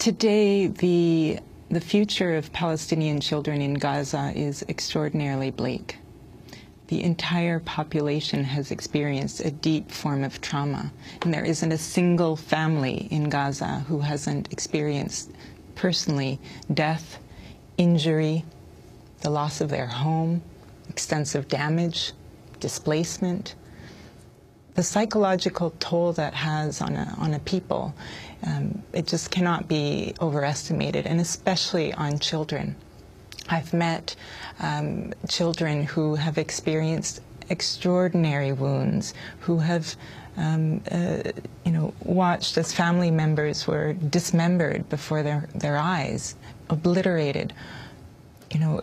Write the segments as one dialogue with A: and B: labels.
A: Today, the future of Palestinian children in Gaza is extraordinarily bleak. The entire population has experienced a deep form of trauma, and there isn't a single family in Gaza who hasn't experienced personally death, injury, the loss of their home, extensive damage, displacement. The psychological toll that has on a people, it just cannot be overestimated, and especially on children. I've met children who have experienced extraordinary wounds, who have watched as family members were dismembered before their eyes, obliterated.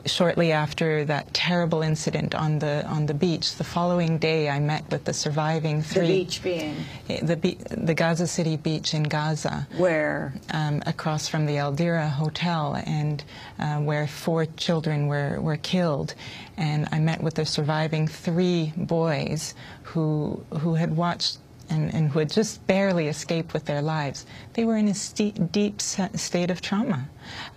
A: Shortly after that terrible incident on the beach, the following day I met with the surviving three.
B: The beach being?
A: The Gaza City beach in Gaza.
B: Where?
A: Across from the Aldira Hotel, and where 4 children were killed. And I met with the surviving 3 boys who had watched and who had just barely escaped with their lives. They were in a deep state of trauma.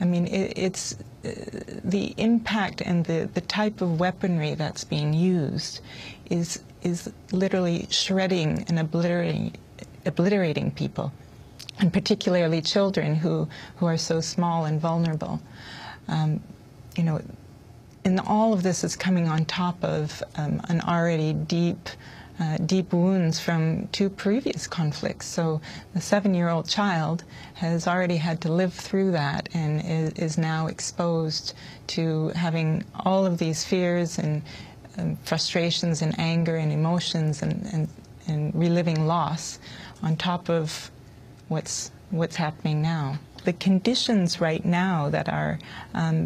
A: I mean, it's the impact and the type of weaponry that's being used is literally shredding and obliterating people, and particularly children who are so small and vulnerable. And all of this is coming on top of an already deep wounds from 2 previous conflicts. So the 7-year-old child has already had to live through that and is now exposed to having all of these fears and frustrations and anger and emotions and reliving loss on top of what's happening now. The conditions right now that are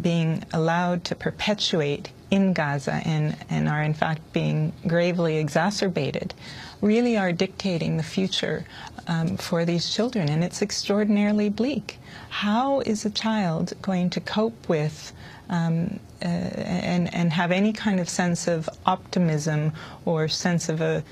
A: being allowed to perpetuate in Gaza and are in fact being gravely exacerbated really are dictating the future for these children, and it's extraordinarily bleak. How is a child going to cope with and have any kind of sense of optimism or sense of a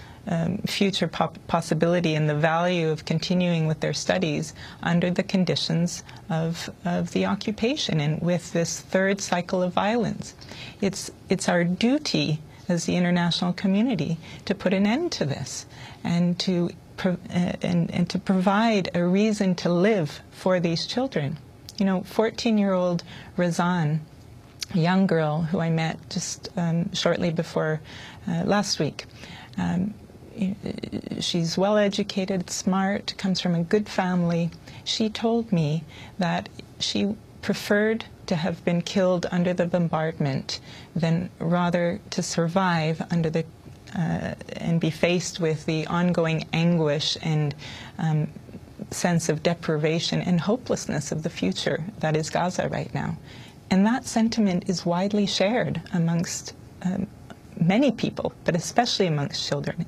A: future possibility and the value of continuing with their studies under the conditions of the occupation and with this 3rd cycle of violence? It's our duty as the international community to put an end to this and to provide a reason to live for these children. 14-year-old Gazan, a young girl who I met just shortly before last week. She's well educated, smart, comes from a good family. She told me that she preferred to have been killed under the bombardment than rather to survive under the and be faced with the ongoing anguish and sense of deprivation and hopelessness of the future that is Gaza right now. And that sentiment is widely shared amongst many people, but especially amongst children.